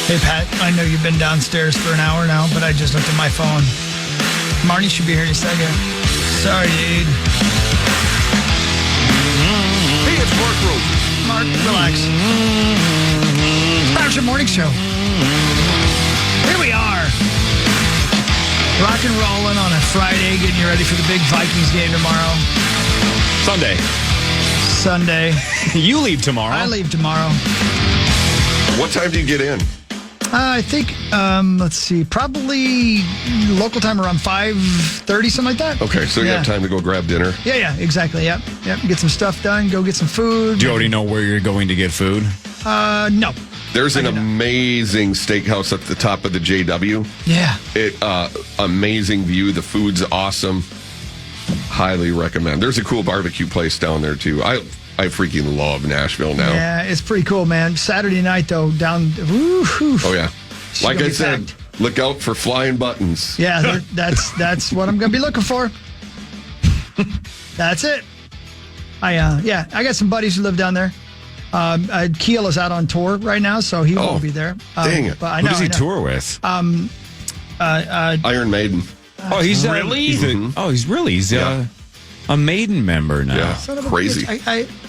Hey, Pat, I know you've been downstairs for an hour now, but I just looked at my phone. Marty should be here in a second. Sorry, dude. Hey, it's Mark Rosen. Mark, relax. It's your morning show. Here we are. Rock and rolling on a Friday, getting you ready for the big Vikings game tomorrow. Sunday. You leave tomorrow. I leave tomorrow. What time do you get in? I think, let's see, probably local time around 5:30, something like that. Okay, so you have time to go grab dinner? Yeah, exactly. Yep. Get some stuff done, go get some food. Do you already know where you're going to get food? No. There's an amazing steakhouse at the top of the JW. Yeah. Amazing view. The food's awesome. Highly recommend. There's a cool barbecue place down there, too. I freaking love Nashville now. Yeah, it's pretty cool, man. Saturday night, though, down... Woo-hoo. Oh, yeah. Like I said, look out for flying buttons. Yeah, that's what I'm going to be looking for. That's it. I got some buddies who live down there. Keel is out on tour right now, so he won't be there. Dang it. But Who does he tour with? Iron Maiden. Oh, he's really? He's a Maiden member now. Yeah, crazy.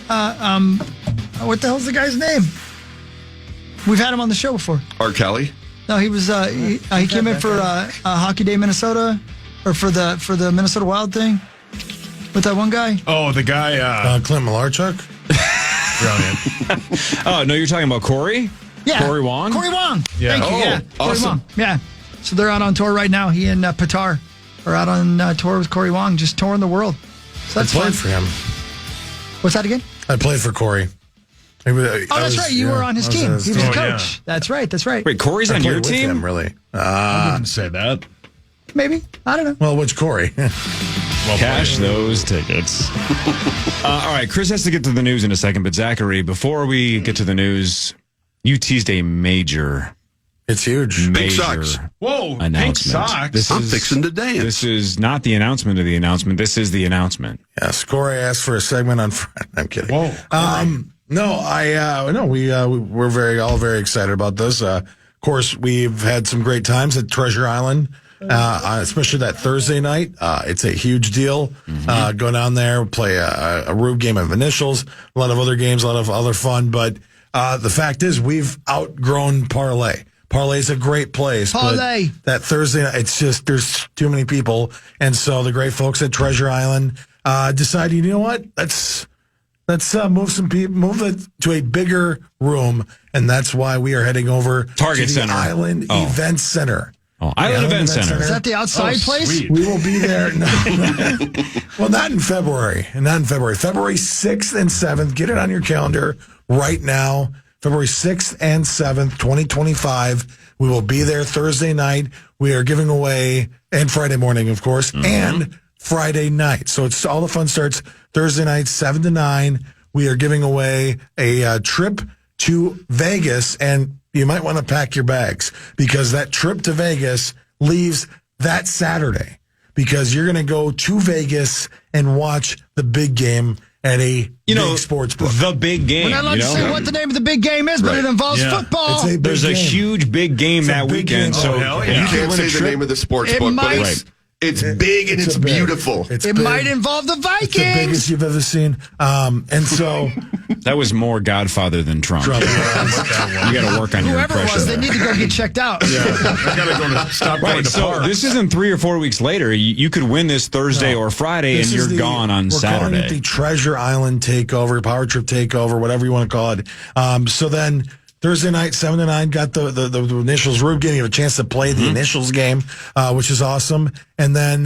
What the hell's the guy's name? We've had him on the show before. R. Kelly? No, he was. He came in for Hockey Day Minnesota, or for the Minnesota Wild thing with that one guy. Oh, the guy, Clint Malarchuk. Brilliant. Oh no, you're talking about Corey? Yeah, Corey Wong. Yeah. Thank you. Yeah, Corey awesome. Wong. Yeah. So they're out on tour right now. He and Patar are out on tour with Corey Wong, just touring the world. So that's I played fun. for him. What's that again? I played for Corey. That's right. You were on his team. He was a coach. Yeah. That's right. Wait, Corey's on your team? Him, really? I wouldn't say that. Maybe. I don't know. Well, which Corey? Cash those tickets. All right, Chris has to get to the news in a second, but Zachary, before we get to the news, you teased a major. It's huge. Big socks. Whoa, pink Announcement. socks. I'm fixing to dance. This is not the announcement of the announcement. This is the announcement. Yes, Corey asked for a segment on Friday. I'm kidding. Whoa. We're very excited about this. Of course, we've had some great times at Treasure Island, especially that Thursday night. It's a huge deal. Go down there, play a Rube game of initials, a lot of other games, a lot of other fun. But the fact is, we've outgrown Parlay. Parlay's a great place. Parlay. But that Thursday night, it's just, there's too many people. And so the great folks at Treasure Island decided, you know what? Let's move some people, move it to a bigger room. And that's why we are heading over Target to the Center. Island Event Center. Oh, Island Event Center. Is that the outside place? Sweet. We will be there. No. Well, not in February. February 6th and 7th. Get it on your calendar right now. February 6th and 7th, 2025. We will be there Thursday night. We are giving away, and Friday morning, of course, and Friday night. So it's all the fun starts Thursday night, 7 to 9. We are giving away a trip to Vegas, and you might want to pack your bags because that trip to Vegas leaves that Saturday because you're going to go to Vegas and watch the big game at a big sports book. The big game. We're not allowed to say what the name of the big game is, but it involves football. It's a big There's a game. huge big game It's a that big weekend. game. So Oh, hell yeah. You can't say the name of the sports It book, might- but it's big and it's big. beautiful. It's It big. might involve the It's the Vikings. biggest you've ever seen. And so that was more Godfather than Trump. You got to work on your Whoever it impression was, they there. need to go get checked out. I gotta go to stop going Right, to so parks. this isn't 3 or 4 weeks later. You could win this Thursday or Friday, this and is you're gone on we're calling it Saturday. the Treasure Island Takeover, Power Trip Takeover, whatever you want to call it. So then Thursday night, 7 to 9, got the initials Rube game. You have a chance to play the initials game, which is awesome. And then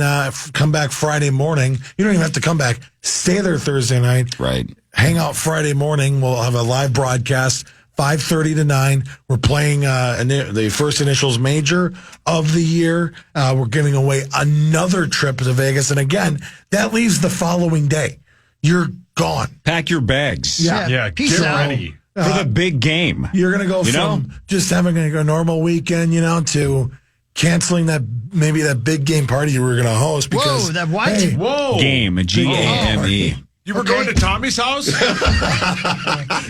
come back Friday morning. You don't even have to come back. Stay there Thursday night. Right. Hang out Friday morning. We'll have a live broadcast, 5:30 to 9. We're playing the first initials major of the year. We're giving away another trip to Vegas. And again, that leaves the following day. You're gone. Pack your bags. Yeah, Peace get out. ready. For the big game. You're going to go from just having a normal weekend, to canceling that big game party you were going to host because Whoa, that what? hey, Whoa. Game, Game. You were going to Tommy's house?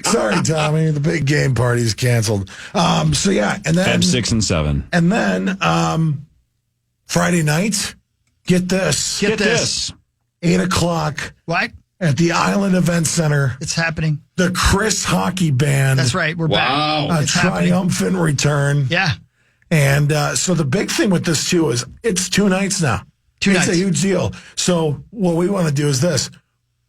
Sorry, Tommy. The big game party's canceled. And then Feb 6 and 7. And then Friday night, get this. Get this. 8 o'clock What? at the Island Event Center. It's happening. The Chris Hockey Band. That's right. We're Wow. back. A It's happening. triumphant return. Yeah. And so the big thing with this, too, is it's 2 nights now. Two It's nights. a huge deal. So what we want to do is this.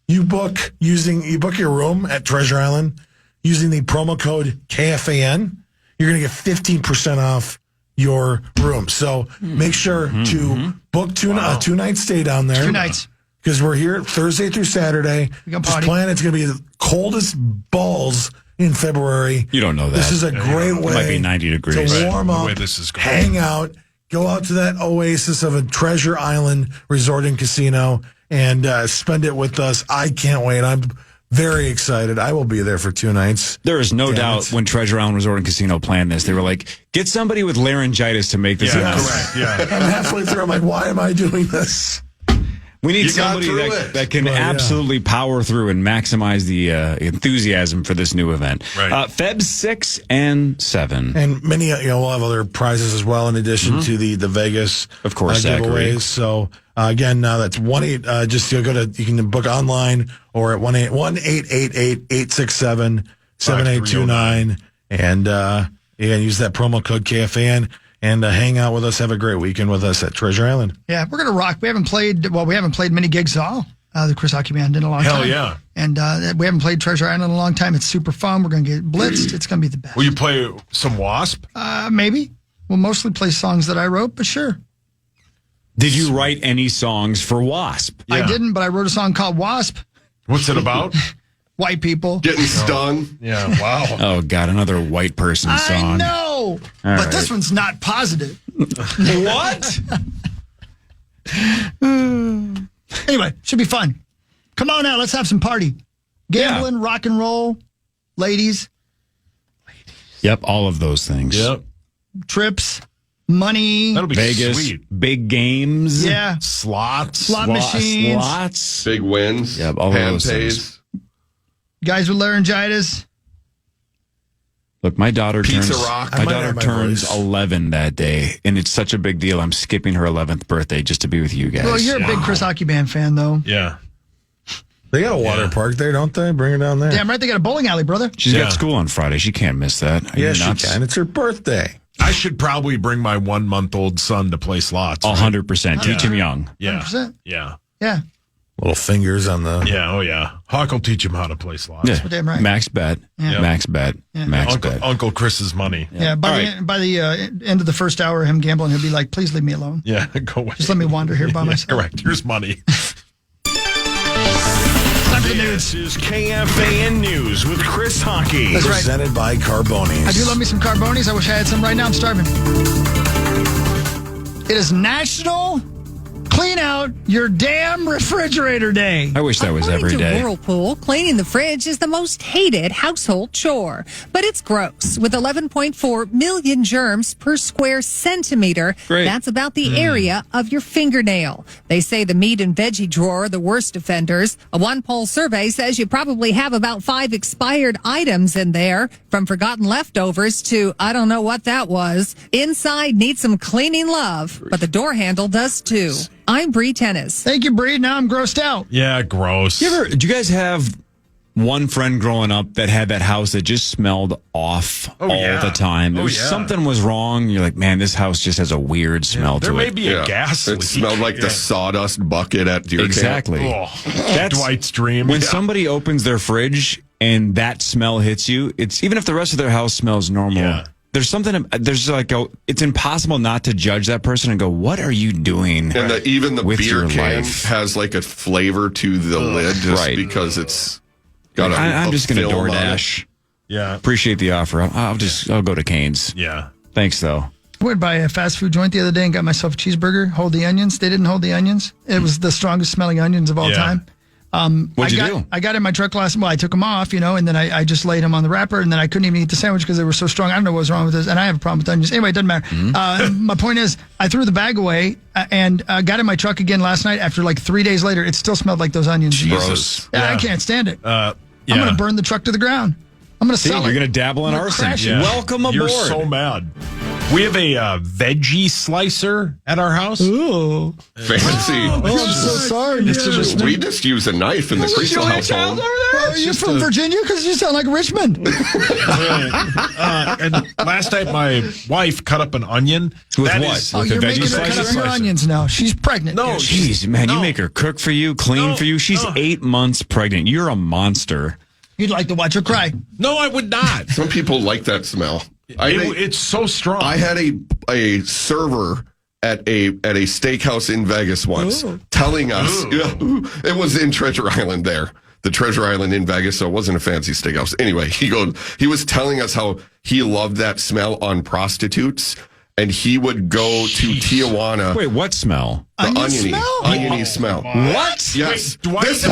You book your room at Treasure Island using the promo code KFAN. You're going to get 15% off your room. So make sure to book a 2-night stay down there. 2 nights. Because we're here Thursday through Saturday. We gonna Just party. plan it's going to be the coldest balls in February. You don't know that. This is a great way might be 90 degrees. to warm The up, way this is going. hang out, go out to that oasis of a Treasure Island resort and casino, and spend it with us. I can't wait. I'm very excited. I will be there for 2 nights. There is no Damn doubt it. when Treasure Island Resort and Casino planned this, they were like, get somebody with laryngitis to make this Yeah, event. correct. Yeah. I'm halfway through. I'm like, why am I doing this? We need You got somebody through that, it. that can Well, yeah. absolutely power through and maximize the enthusiasm for this new event. Right. Feb 6 and 7. And many, we'll have other prizes as well in addition to the Vegas, Of course, Zachary. giveaways. So again, that's 1-8. Just you can book online or at 1-888-867-7829, and use that promo code KFAN and hang out with us. Have a great weekend with us at Treasure Island. Yeah, we're going to rock. We haven't played many gigs at all. The Chris Hockey Band in a long Hell time. yeah. And we haven't played Treasure Island in a long time. It's super fun. We're going to get blitzed. It's going to be the best. Will you play some Wasp? Maybe. We'll mostly play songs that I wrote, but sure. Did you write any songs for Wasp? I Yeah. didn't, but I wrote a song called Wasp. What's it about? White people. Getting stung. Yeah, wow. Oh, God, another white person song. I know. But right. this one's not positive. What? Anyway, should be fun. Come on out. Let's have some party. Gambling, rock and roll, ladies, Yep, all of those things. Yep. trips, money. That'll be Vegas, sweet. big games. Yeah. Slots. Slot machines. Slots. Big wins. Yep, all of hand those pays. things. Guys with laryngitis. Look, my daughter Pizza turns Rock. I my might daughter have my turns voice. 11 that day, and it's such a big deal. I'm skipping her 11th birthday just to be with you guys. Well, you're a big Chris Hockey Band fan, though. Yeah. They got a water park there, don't they? Bring her down there. Damn right, they got a bowling alley, brother. She's Yeah. got school on Friday. She can't miss that. Are you Yes, she nuts? can. It's her birthday. I should probably bring my 1-month-old son to play slots. right? 100%. Teach him young. Yeah. 100%. Yeah. Yeah. Little fingers on the. Yeah. Oh, yeah. Hawk will teach him how to play slots. Yeah. Damn right. Max bet. Yeah. Max bet. Max Uncle, bet. Uncle Chris's money. Yeah. By All the, right. by the end of the first hour of him gambling, he'll be like, please leave me alone. Yeah. Go away. Just let me wander here by Yeah, myself. correct. Here's money. Time for the news. This is KFAN News with Chris Hockey. That's right. Presented by Carbonis. I do love me some Carbonis. I wish I had some right now. I'm starving. It is National Clean Out Your Damn Refrigerator Day. I wish that was According every to day. Whirlpool, cleaning the fridge is the most hated household chore. But it's gross. With 11.4 million germs per square centimeter, Great. that's about the area of your fingernail. They say the meat and veggie drawer are the worst offenders. A one poll survey says you probably have about 5 expired items in there, from forgotten leftovers to I don't know what that was. Inside needs some cleaning love, but the door handle does too. I'm Bree Tennis. Thank you, Bree. Now I'm grossed out. Yeah. Gross. Did you guys have one friend growing up that had that house that just smelled off all yeah. the time? There Oh, was yeah. something was wrong. You're like, man, this house just has a weird smell There to may it. be a gas leak. It smelled like the sawdust bucket at deer camp. Exactly. Oh, That's- Dwight's dream. When Yeah. somebody opens their fridge and that smell hits you, it's even if the rest of their house smells normal. Yeah. There's something. There's like it's impossible not to judge that person and go, "What are you doing?" And even the with beer your can life? has like a flavor to the lid just Right. because it's got a I'm just going to film on it. DoorDash. Yeah. Appreciate the offer. I'll go to Cane's. Yeah. Thanks though. I went by a fast food joint the other day and got myself a cheeseburger. Hold the onions. They didn't hold the onions. It was the strongest smelling onions of all Yeah. time. What'd you do? I got in my truck last. Well, I took them off, and then I just laid them on the wrapper, and then I couldn't even eat the sandwich because they were so strong. I don't know what was wrong with this, and I have a problem with onions. Anyway, it doesn't matter. My point is, I threw the bag away and got in my truck again last night. After like 3 days later, it still smelled like those onions. Jesus. Yeah, I can't stand it. Yeah. I'm going to burn the truck to the ground. I'm going to sell it. You're going to dabble in I'm gonna arson. crash it. Yeah. Welcome aboard. You're so mad. We have a veggie slicer at our house. Ooh. Fancy. I'm so sorry, Mr. We just use a knife in the Creasel household. Are you from Virginia? Because you sound like Richmond. And last night, my wife cut up an onion. With That what? is- With the You're veggie making her cut up slicer? your onions now. She's pregnant. No, Jeez, man, you make her cook for you, clean for you. She's 8 months pregnant. You're a monster. You'd like to watch her cry. No, I would not. Some people like that smell. It's so strong. I had a server at a steakhouse in Vegas once telling us it was in Treasure Island there. The Treasure Island in Vegas, so it wasn't a fancy steakhouse. Anyway, he was telling us how he loved that smell on prostitutes, and he would go to Tijuana. Wait, what smell? The Onion oniony smell? smell. What? Yes. Wait, Dwight- This is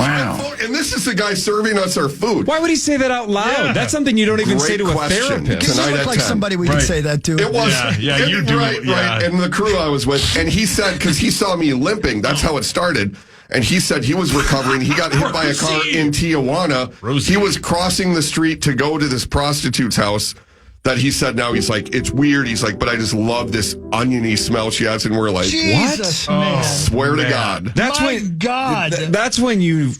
and this is the guy serving us our food. Why would he say that out loud? Yeah. That's something you don't even Great say to a question. therapist. You Tonight look at like 10. somebody we could Right. say that to. It was. Yeah, you do. Right. Yeah. And the crew I was with, and he said, because he saw me limping, that's how it started. And he said he was recovering. He got hit by a car in Tijuana. Rosie. He was crossing the street to go to this prostitute's house. That he said now, he's like, it's weird. He's like, but I just love this oniony smell she has. And we're like, Jesus, man. swear to God. That's My when God. That's when you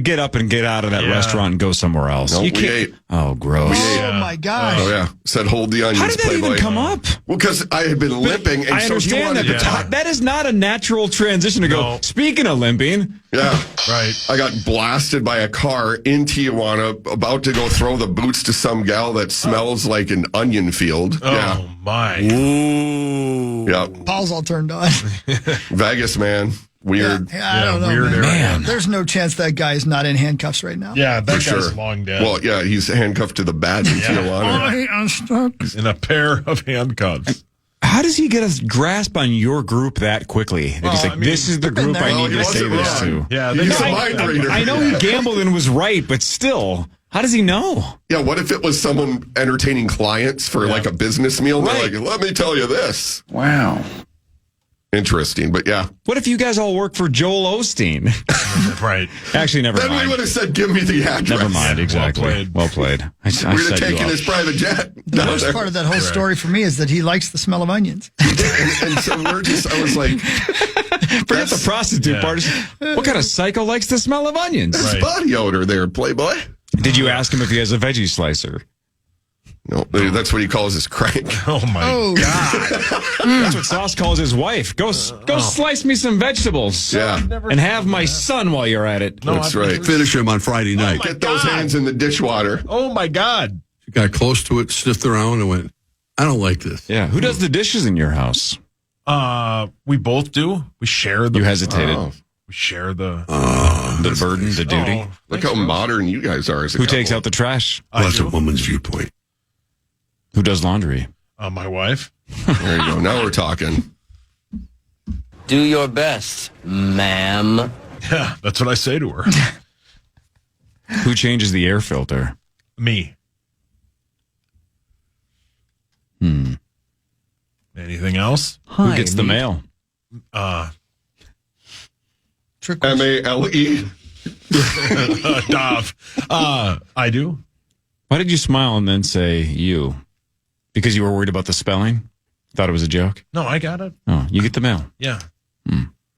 get up and get out of that Yeah. restaurant and go somewhere else. No, you we can't. ate. Oh, gross. Oh, my gosh. Oh, yeah. Said, hold the onions, How did that Playboy. even come up? Well, because I had been limping. And I so he understand wanted that, to but talk. that is not a natural transition to go. No. Speaking of limping, Yeah. Right. I got blasted by a car in Tijuana, about to go throw the boots to some gal that smells like an onion field. Oh, my. Yeah. Paul's all turned on. Vegas, man. Weird. Yeah, I don't know, weird man. area. There's no chance that guy is not in handcuffs right now. Yeah, that For guy's sure. long dead. Well, yeah, he's handcuffed to the badge in Tijuana. I'm stuck. in a pair of handcuffs. how does he get a grasp on your group that quickly? That he's like, this is the been group there. I Well, need he to say wasn't this wrong. to. Yeah, He's they- a mind reader. I know he gambled and was right, but still, how does he know? Yeah, what if it was someone entertaining clients for like a business meal? And Right. they're like, let me tell you this. Wow. Interesting, but yeah. What if you guys all work for Joel Osteen? Right. Actually, never Then we mind. would have said, give me the address. Never mind. Well Exactly. played. Well played. I We would have set you taken up. his private jet. The worst part of that whole story for me is that he likes the smell of onions. And so we're just, I was like, Forget the prostitute Yeah. part. What kind of psycho likes the smell of onions? it's Right. body odor there, Playboy. Did you ask him if he has a veggie slicer? No, that's what he calls his crank. Oh, my God. That's what Sauce calls his wife. Go slice me some vegetables. Yeah, And have my son while you're at it. that's right. Finish him on Friday night. Get those hands in the dishwater. Oh, my God. Got close to it, sniffed around, and went, I don't like this. Yeah. Who does the dishes in your house? We both do. We share the. You hesitated. We share the. The burden, the duty. Oh, Look how modern you guys are as a Who takes couple. out the trash? Well, that's a woman's viewpoint. Who does laundry? My wife. There you go. Now we're talking. Do your best, ma'am. Yeah, that's what I say to her. Who changes the air filter? Me. Anything else? Who gets the mail? Trick question. MALE. Dov. I do. Why did you smile and then say you? Because you were worried about the spelling? Thought it was a joke? No, I got it. Oh, you get the mail. Yeah.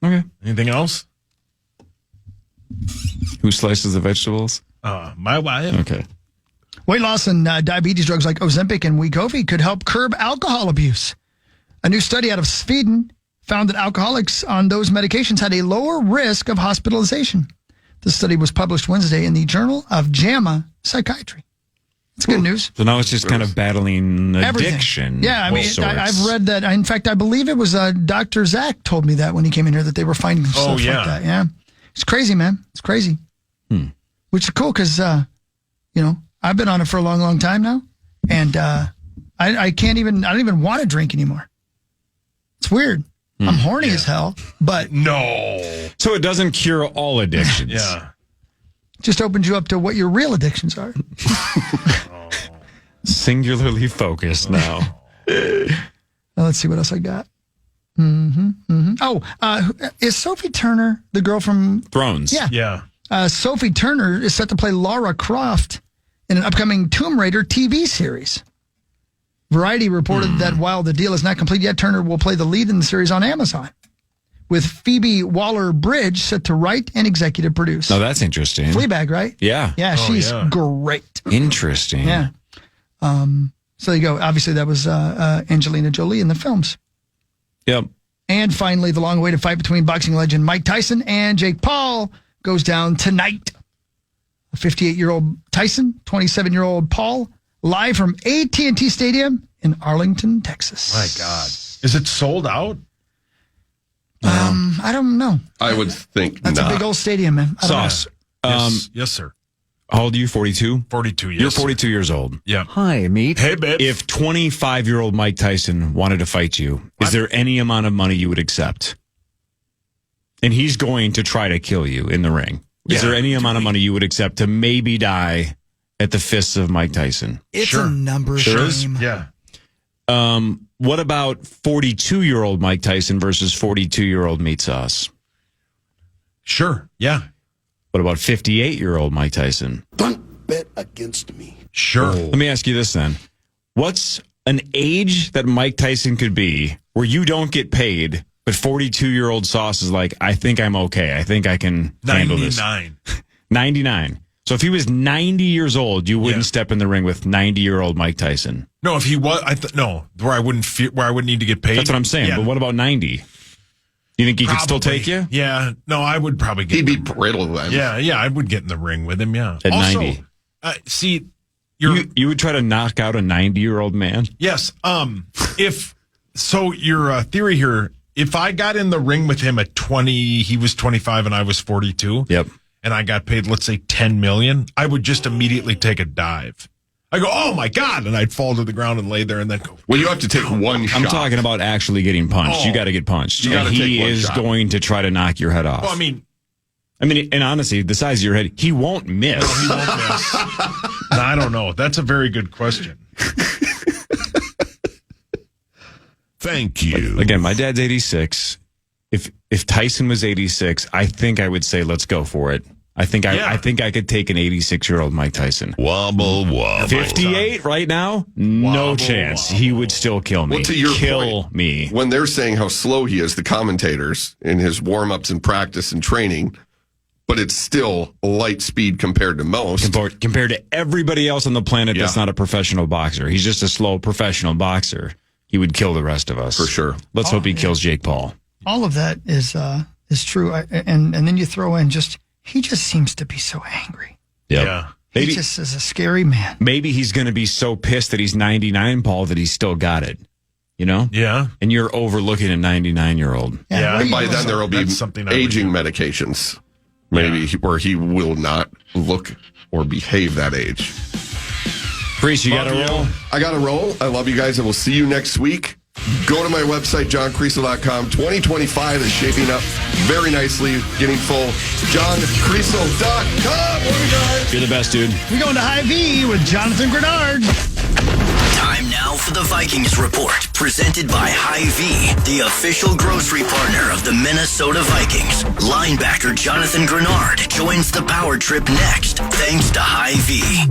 Okay. Anything else? Who slices the vegetables? My wife. Okay. Weight loss and diabetes drugs like Ozempic and Wegovy could help curb alcohol abuse. A new study out of Sweden found that alcoholics on those medications had a lower risk of hospitalization. The study was published Wednesday in the Journal of JAMA Psychiatry. It's good news. So now it's just kind of battling Everything. addiction. Yeah, I of mean, sorts. I've read that. In fact, I believe it was Dr. Zach told me that when he came in here that they were finding stuff yeah. like that. Yeah, it's crazy, man. It's crazy. Which is cool because, I've been on it for a long, long time now, and I don't even want to drink anymore. It's weird. I'm horny as hell, but No. So it doesn't cure all addictions. Yeah. Just opens you up to what your real addictions are. Singularly focused now. Let's see what else I got. Oh, is Sophie Turner the girl from Thrones? Yeah. Sophie Turner is set to play Lara Croft in an upcoming Tomb Raider TV series. Variety reported that while the deal is not complete yet, Turner will play the lead in the series on Amazon, with Phoebe Waller-Bridge set to write and executive produce. Oh, that's interesting. Fleabag, right? Yeah. Yeah, she's great. Interesting. Yeah. So there you go. Obviously, that was Angelina Jolie in the films. Yep. And finally, the long-awaited fight between boxing legend Mike Tyson and Jake Paul goes down tonight. A 58-year-old Tyson, 27-year-old Paul, live from AT&T Stadium in Arlington, Texas. My God. Is it sold out? I don't know. I would think That's not. a big old stadium, man. I don't know. Sauce. Yes, sir. How old are you? 42? 42, yes. You're 42 years old. Yeah. Hi, meat. Hey, babe. If 25-year-old Mike Tyson wanted to fight you, is there any amount of money you would accept? And he's going to try to kill you in the ring. Is there any amount of money you would accept to maybe die at the fists of Mike Tyson? It's a numbers game. Yeah. What about 42-year-old Mike Tyson versus 42-year-old Meat Sauce? Sure. Yeah. What about 58-year-old Mike Tyson? Don't bet against me. Sure. Let me ask you this then. What's an age that Mike Tyson could be where you don't get paid, but 42-year-old Sauce is like, I think I'm okay. I think I can handle this. 99. 99. So if he was 90 years old, you wouldn't step in the ring with 90-year-old Mike Tyson. No, if he was, where I wouldn't need to get paid. That's what I'm saying. Yeah. But what about 90? You think he could still take you? Yeah. No, I would probably get. He'd be brittle then. Yeah, I would get in the ring with him. Yeah. At also, 90. See, You would try to knock out a 90-year-old man? Yes. Your theory here, if I got in the ring with him at 20, he was 25 and I was 42. Yep. And I got paid, let's say 10 million, I would just immediately take a dive. I go, oh my God. And I'd fall to the ground and lay there and then go. Well, you have to take one shot. I'm talking about actually getting punched. You got to get punched. You gotta And he take one is shot. going to try to knock your head off. Well, I mean, and honestly, the size of your head, he won't miss. he won't miss. I don't know. That's a very good question. Thank you. Again, my dad's 86. If Tyson was 86, I think I would say let's go for it. I think I could take an 86-year-old Mike Tyson. Wobble, wobble. 58 right now? No chance. He would still kill me. Well, to your kill point, me. When they're saying how slow he is, the commentators, in his warm-ups and practice and training, but it's still light speed compared to most. Compared to everybody else on the planet that's Yeah. not a professional boxer. He's just a slow professional boxer. He would kill the rest of us. For sure. Let's hope he kills Jake Paul. All of that is true. And then you throw in he just seems to be so angry. Yep. Yeah. He Maybe, just is a scary man. maybe he's going to be so pissed that he's 99, Paul, that he's still got it. You know? Yeah. And you're overlooking a 99-year-old. Yeah. where And you by going? then, there will be That's something I would aging do. medications, maybe, where he will not look or behave that age. Priest, you got to Love you. roll? I got to roll. I love you guys, and we'll see you next week. Go to my website, johncreasel.com. 2025 is shaping up very nicely, getting full. johncreasel.com. What do we got? You're the best, dude. We're going to Hy-Vee with Jonathan Grenard. Time now for the Vikings Report, presented by Hy-Vee, the official grocery partner of the Minnesota Vikings. Linebacker Jonathan Grenard joins the power trip next, thanks to Hy-Vee.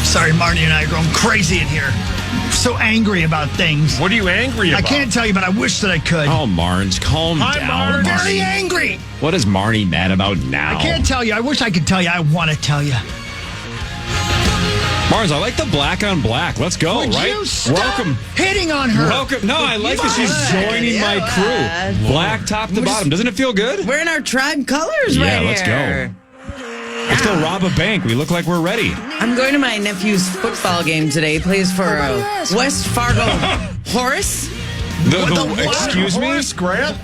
Sorry, Marty and I are going crazy in here. So angry about things. What are you angry I about? can't tell you, but I wish that I could. Oh, Marnes, calm Hi, down, Marnes. Very Marnie. angry. What is Marnie mad about now? I can't tell you. I wish I could tell you. I want to tell you. Mars, I like the black on black. Let's go, Would right? you stop Welcome. hitting on her? Welcome. No, I like that she's joining my crew. Black top to bottom. Doesn't it feel good? We're in our tribe colors right Yeah, let's here. go. Let's go rob a bank. We look like we're ready. I'm going to my nephew's football game today. He plays for West Fargo Horace. Excuse me? Horace Grant?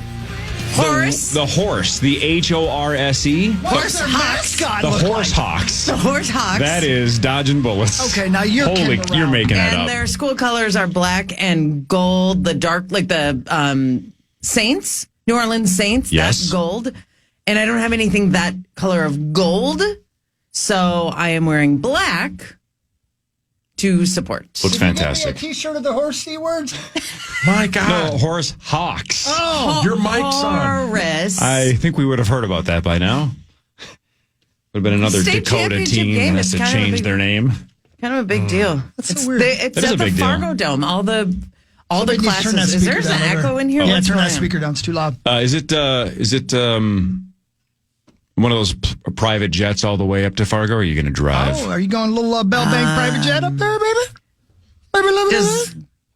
Horace? The horse. The HORSE. Horse Hawks. The Horse Hawks. The Horse Hawks. That is dodging bullets. Okay, now you're kidding you're around. making that And up. their school colors are black and gold, the dark, like the Saints, New Orleans Saints. Yes. That's gold. And I don't have anything that color of gold. So I am wearing black to support. Looks fantastic. Did you give me a T-shirt of the horse C words? My God. No, Horse Hawks. Oh, Your mic's on. Horace. I think we would have heard about that by now. Would have been another State Dakota championship team game that has is to kind of a change big- their name. Kind of a big deal. That's it's so weird. It's That is at a the big deal. Fargo Dome. All the Somebody needs to turn that classes. Is speaker there an down over echo in here? Yeah, What's turn that going on? speaker down. It's too loud. Is it one of those private jets all the way up to Fargo? Or are you going to drive? Oh, are you going a little Bell Bank private jet up there, baby?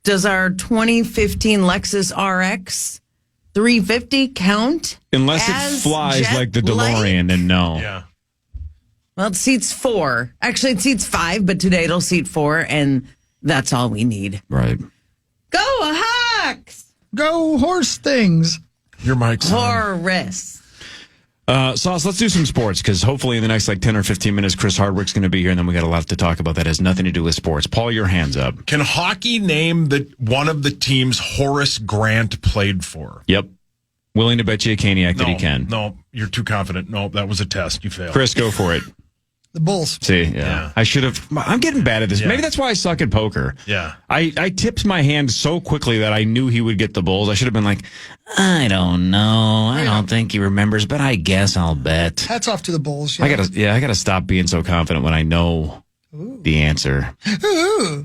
Does our 2015 Lexus RX 350 count? Unless it as flies jet like the light? DeLorean, then no. Yeah. Well, it seats 4. Actually, it seats 5, but today it'll seat 4, and that's all we need. Right. Go Hawks! Go horse things. Your mic's on. Horace. Sauce, let's do some sports because hopefully in the next 10 or 15 minutes, Chris Hardwick's going to be here, and then we got a lot to talk about that has nothing to do with sports. Paul, your hands up. Can hockey name one of the teams Horace Grant played for? Yep. Willing to bet you a Caniac that he can. No, you're too confident. No, that was a test. You failed. Chris, go for it. The Bulls. See, yeah. I should have. I'm getting bad at this. Yeah. Maybe that's why I suck at poker. Yeah. I tipped my hand so quickly that I knew he would get the Bulls. I should have been like, I don't know. I don't think he remembers, but I guess I'll bet. Hats off to the Bulls. I gotta stop being so confident when I know the answer.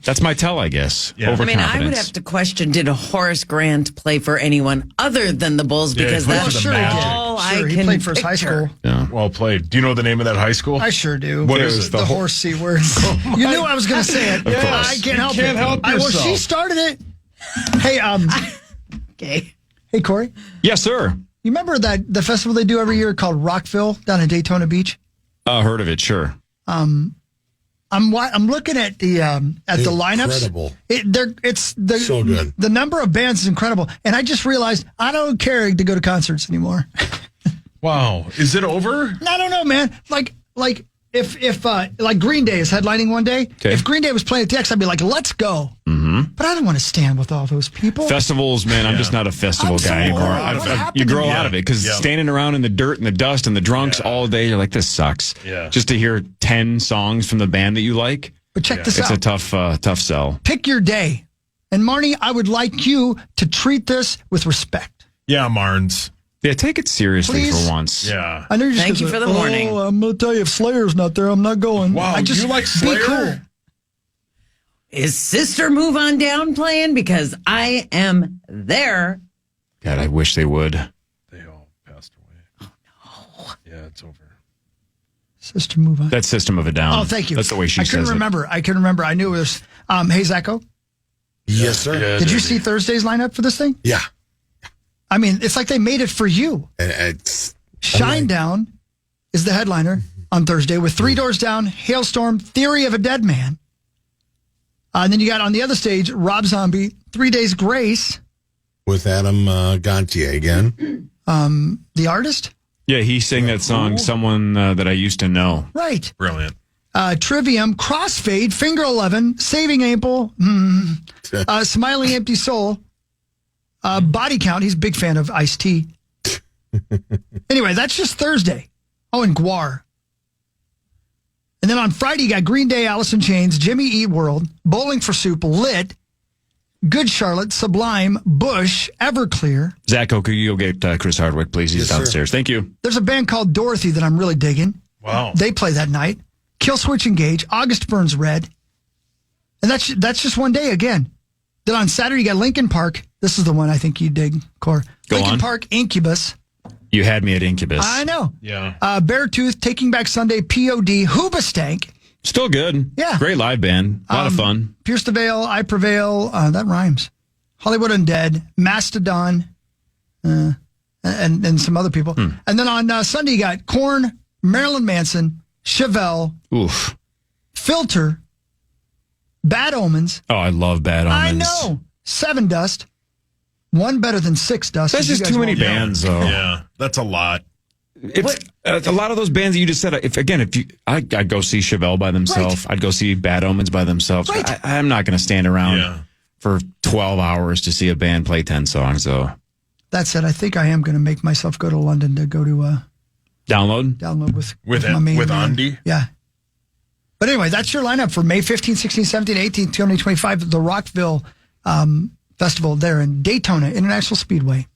That's my tell, I guess. Yeah. I mean, Overconfidence. I would have to question, did Horace Grant play for anyone other than the Bulls? Yeah, he Because played that's for the Magic. all Sure, I he can played for his high picture. school. Yeah. Well played. Do you know the name of that high school? I sure do. What is it? The horse C words. You knew I was going to say it. Of course. I can't help can't it. help Well, yourself. she started it. Hey, Okay. hey, Corey. Yes, sir. You remember the festival they do every year called Rockville down in Daytona Beach? Heard of it, sure. I'm looking at the lineups. Incredible. It's So good. The number of bands is incredible, and I just realized I don't care to go to concerts anymore. Wow. Is it over? I don't know, man. Like if Green Day is headlining one day, Okay. if Green Day was playing at the X, I'd be like, let's go. Mm-hmm. But I don't want to stand with all those people. Festivals, man, I'm just not a festival I'm so guy anymore. bored. What happened You to grow me? out of it because Yeah. standing around in the dirt and the dust and the drunks all day, you're like, this sucks. Yeah. Just to hear 10 songs from the band that you like, But check this it's out. a tough sell. Pick your day. And Marnie, I would like you to treat this with respect. Yeah, Marnes. Yeah, take it seriously Please? for once. Yeah. I know you're just Thank gonna you say, for the warning. Oh, I'm going to tell you, if Slayer's not there, I'm not going. Wow, I just you like be Slayer? cool. Is Sister Move On Down playing? Because I am there. God, I wish they would. They all passed away. Oh, no. Yeah, it's over. Sister, move on. That System of a Down. Oh, thank you. That's the way she I says couldn't it. remember. I couldn't remember. I knew it was. Hey, Zacho, Yes, sir. Yeah, did you Debbie. see Thursday's lineup for this thing? Yeah. I mean, it's like they made it for you. And it's Shinedown is the headliner on Thursday with Three Doors Down, Hailstorm, Theory of a Dead Man. And then you got on the other stage, Rob Zombie, 3 Days Grace, with Adam Gontier again. the artist. Yeah, he sang that song, Someone That I Used to Know. Right. Brilliant. Trivium, Crossfade, Finger 11, Saving April, Smiling Empty Soul, Body Count. He's a big fan of Ice-T. Anyway, that's just Thursday. Oh, and Guar. And then on Friday, you got Green Day, Alice in Chains, Jimmy Eat World, Bowling for Soup, Lit, Good Charlotte, Sublime, Bush, Everclear. Zacho, could you go get Chris Hardwick, please? He's Yes, sir. downstairs. Thank you. There's a band called Dorothy that I'm really digging. Wow. They play that night. Killswitch Engage, August Burns Red. And that's just one day again. Then on Saturday, you got Linkin Park. This is the one I think you dig, Core. Go Linkin on. Park, Incubus. You had me at Incubus. I know. Yeah. Beartooth, Taking Back Sunday, POD, Hoobastank, Still good. Yeah. Great live band. A lot of fun. Pierce the Veil, I Prevail. That rhymes. Hollywood Undead, Mastodon, and some other people. And then on Sunday, you got Korn, Marilyn Manson, Chevelle, Oof. Filter, Bad Omens. Oh, I love Bad Omens. I know. Seven Dust. One better than Six Dust. That's just too many bands, though. Yeah, that's a lot. A lot of those bands that you just said, I'd go see Chevelle by themselves. Right. I'd go see Bad Omens by themselves. Right. I'm not going to stand around for 12 hours to see a band play 10 songs, though. That said, I think I am going to make myself go to London to go to Download with my main with band. Andy. Yeah. But anyway, that's your lineup for May 15, 16, 17, 18, 2025, the Rockville Festival there in Daytona International Speedway.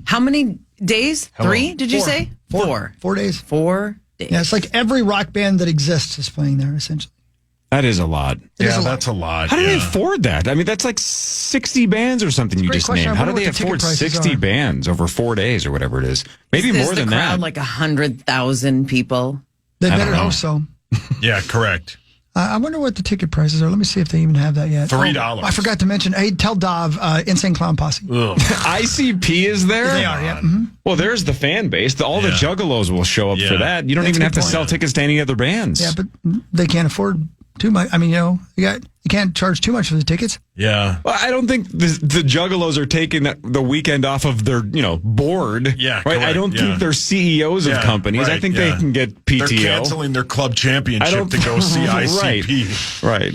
How many days? Hello. 3, did you say? 4. 4 days. 4 days. Yeah, it's like every rock band that exists is playing there, essentially. That is a lot. That's a lot. How do they afford that? I mean, that's like 60 bands or something you great just question. named. I How do wonder they what the ticket afford prices 60 are. bands over 4 days or whatever it is? Maybe Is more the than crowd that. like 100,000 people? They I better don't know. hope so. Yeah, correct. I wonder what the ticket prices are. Let me see if they even have that yet. $3. Oh, I forgot to mention. Hey, tell Dov, Insane Clown Posse. ICP is there? They are, yeah. Mhm. Well, there's the fan base. All the juggalos will show up for that. You don't That's even a have good to sell point. tickets to any other bands. Yeah, but they can't afford too much. I mean, you can't charge too much for the tickets. Yeah. Well, I don't think the Juggalos are taking the weekend off of their, board. Yeah, right. correct, I don't think they're CEOs of companies. I right, think they can get PTO. They're canceling their club championship to go see ICP. Right.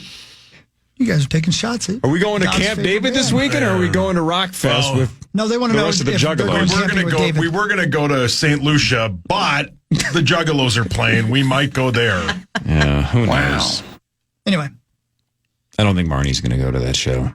You guys are taking shots. Are we going to God's Camp favorite David this band. weekend, or are we going to Rockfest with No, they want to the know rest of the if they're Juggalos? going camping with David. We were gonna go to St. Lucia, but the Juggalos are playing. We might go there. Yeah, who knows? Anyway. I don't think Marnie's going to go to that show.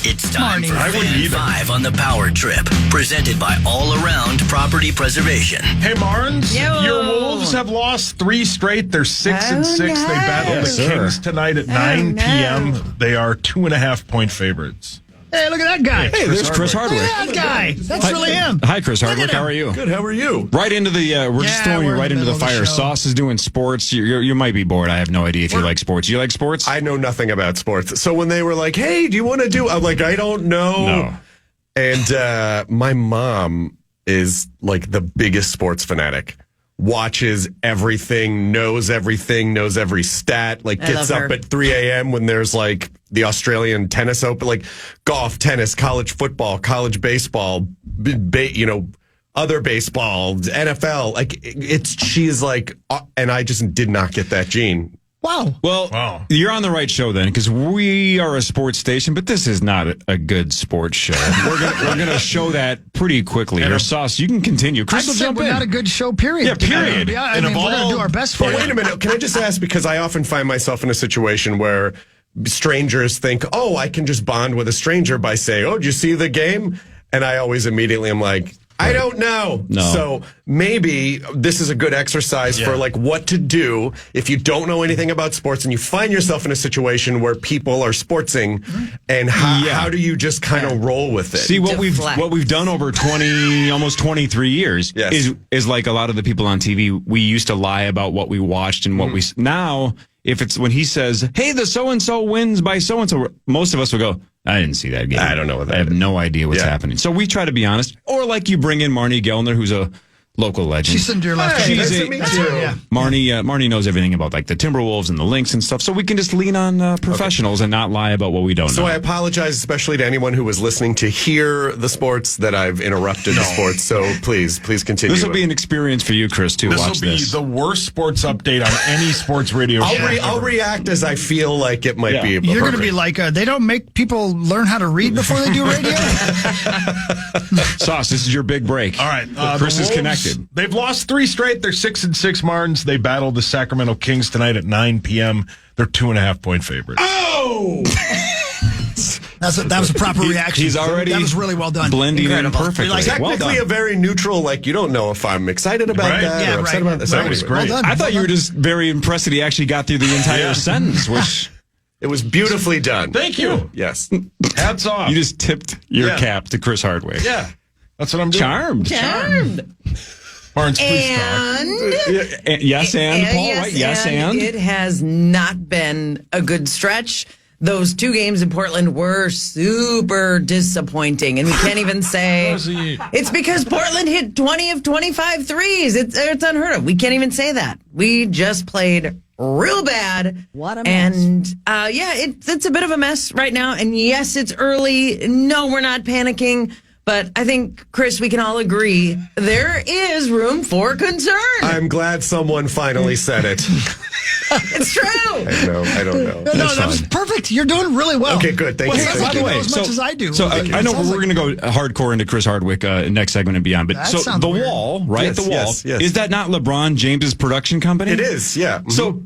It's time for I wouldn't Fan either. 5 on the Power Trip, presented by All Around Property Preservation. Hey, Marnes, Yo. your Wolves have lost 3 straight. They're 6-6. They battle Yes, the sir. Kings tonight at 9 p.m. They are 2.5-point favorites. Hey, look at that guy. Hey, there's Chris Hardwick. Look at that guy. That's really him. Hi, Chris Hardwick. at him. How are you? Good, how are you? Right into the, we're just Yeah, throwing you we're in right the into the middle of the fire. show. Sauce is doing sports. You might be bored. I have no idea if you like sports. You like sports? I know nothing about sports. So when they were like, hey, do you want to do? I'm like, I don't know. No. And my mom is like the biggest sports fanatic. Watches everything, knows every stat, like I gets love up her. at 3 a.m. when there's like the Australian tennis open, like golf, tennis, college football, college baseball, other baseball, NFL. Like she's like, and I just did not get that gene. Wow. Well, you're on the right show then, because we are a sports station, but this is not a good sports show. We're gonna show that pretty quickly. Your Sauce, you can continue. I Chris will said jump we're in. not a good show, period. Yeah, period. Yeah, I mean, we're going to do our best for But you. wait a minute. Can I just ask? Because I often find myself in a situation where strangers think, oh, I can just bond with a stranger by saying, oh, did you see the game? And I always immediately am like, I don't know. No. So maybe this is a good exercise for like what to do if you don't know anything about sports and you find yourself in a situation where people are sportsing, and how do you just kind of roll with it? See what Deflect. we've done over 20, almost 23 years is like a lot of the people on TV. We used to lie about what we watched and what we now. If it's when he says, "Hey, the so and so wins by so and so," most of us will go, "I didn't see that game. I don't know what that I have is." no idea what's happening." So we try to be honest, or like you bring in Marnie Gellner, who's a local legend. She's sitting to your left. Hey, She's nice a- to meet That's you. her, yeah. Marnie knows everything about like the Timberwolves and the Lynx and stuff, so we can just lean on professionals and not lie about what we don't So know. I apologize, especially to anyone who was listening to hear the sports that I've interrupted the sports. So please continue. This will be an experience for you, Chris, too. This Watch will be this. the worst sports update on any sports radio show. I'll react as I feel like it might be. You're going to be appropriate. like, they don't make people learn how to read before they do radio? Sauce, this is your big break. All right, Chris the is Wolves, connected. They've lost 3 straight. They're 6-6 Martins. They battle the Sacramento Kings tonight at 9 p.m. They're 2.5-point favorites. Oh! That was a proper reaction. He's already That was really well done. blending Incredible. in perfectly. Like, Well Technically done. a very neutral, like, you don't know if I'm excited about Right. that Yeah, or upset right. about this. That was great. Well done. I thought you were just very impressed that he actually got through the entire sentence, which It was beautifully done. Thank you. Yes. Hats off. you just tipped your Yeah. cap to Chris Hardwick. Yeah. That's what I'm doing. Charmed. Charmed. Barnes, please talk. Yes, and Paul, right? Yes, and it has not been a good stretch. Those 2 games in Portland were super disappointing, and we can't even say it's because Portland hit 20 of 25 threes. It's unheard of. We can't even say that. We just played real bad. What a mess. And it's a bit of a mess right now. And yes, it's early. No, we're not panicking. But I think, Chris, we can all agree there is room for concern. I'm glad someone finally said it. It's true. I don't know. No, that was perfect. You're doing really well. Okay, good. Thank you. By the way, as much as I do. So I know we're going to go hardcore into Chris Hardwick next segment and beyond. But That so sounds the weird. Wall, right? Yes, The Wall. yes, yes. Is that not LeBron James's production company? It is, yeah. Mhm. So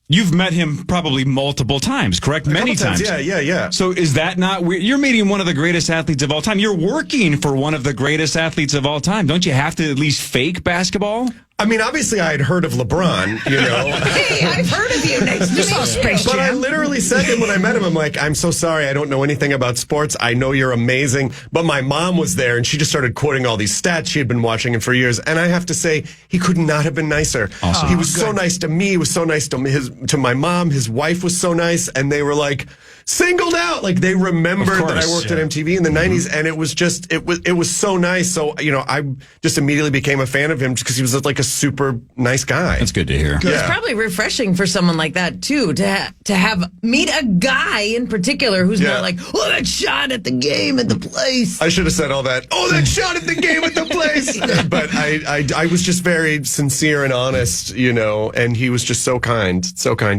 you've met him probably multiple times, correct? Many couple times. times, yeah. So is that not weird? You're meeting one of the greatest athletes of all time. You're working for one of the greatest athletes of all time. Don't you have to at least fake basketball? I mean, obviously, I had heard of LeBron, you know. Hey, I've heard of you. Nice to meet you. But I literally said to him when I met him, I'm like, I'm so sorry. I don't know anything about sports. I know you're amazing. But my mom was there, and she just started quoting all these stats. She had been watching him for years. And I have to say, he could not have been nicer. Awesome. He was so nice to me. He was so nice to my mom. His wife was so nice. And they were like, singled out. Like, they remembered that I worked at MTV in the 90s. And it was just, it was so nice. So, you know, I just immediately became a fan of him because he was like a super nice guy. That's good to hear. It's probably refreshing for someone like that too to have meet a guy in particular who's not like, oh, that shot at the game at the place. I should have said all that. Oh, that shot at the game at the place. But I was just very sincere and honest, you know, and he was just so kind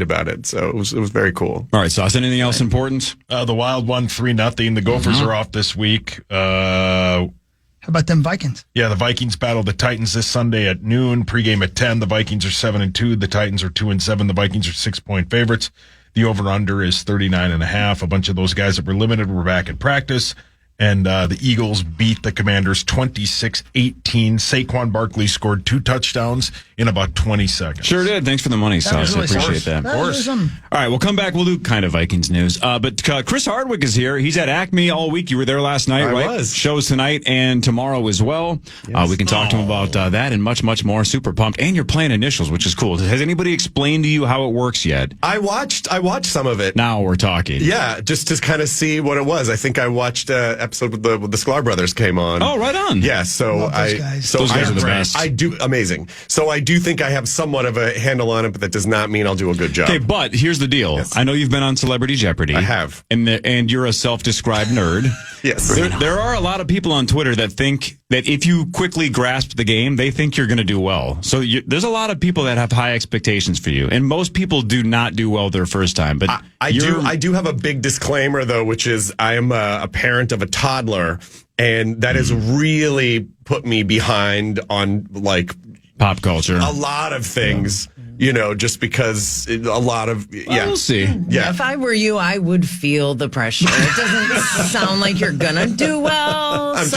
about it. So it was very cool. All right, Sauce, anything else important? The Wild won 3-0. The Gophers are off this week. How about them Vikings? Yeah, the Vikings battle the Titans this Sunday at noon. Pregame at 10. The Vikings are 7-2. The Titans are 2-7. The Vikings are 6-point favorites. The over/under is 39.5. A bunch of those guys that were limited were back at practice. And the Eagles beat the Commanders 26-18. Saquon Barkley scored 2 touchdowns in about 20 seconds. Sure did. Thanks for the money, Sauce. really I appreciate something. that. Of course. All right, we'll come back. We'll do kind of Vikings news. But Chris Hardwick is here. He's at Acme all week. You were there last night, right? I was. Shows tonight and tomorrow as well. Yes. We can talk to him about that and much, much more. Super pumped. And you're playing initials, which is cool. Has anybody explained to you how it works yet? I watched some of it. Now we're talking. Yeah, just to kind of see what it was. I think I watched an episode with the Sklar brothers came on. Oh, right on. Yeah, so Love those guys. Those guys are the best. I do amazing. So I do think I have somewhat of a handle on it, but that does not mean I'll do a good job. Okay, but here's the deal. Yes. I know you've been on Celebrity Jeopardy. I have. And you're a self-described nerd. Yes. There are a lot of people on Twitter that think that if you quickly grasp the game, they think you're going to do well. So there's a lot of people that have high expectations for you. And most people do not do well their first time. But I do have a big disclaimer, though, which is I am a parent of a toddler. And that has really put me behind on, like, pop culture. A lot of things, you know, just because a lot of, Well, we'll see. Yeah. If I were you, I would feel the pressure. It doesn't sound like you're gonna do well. I'm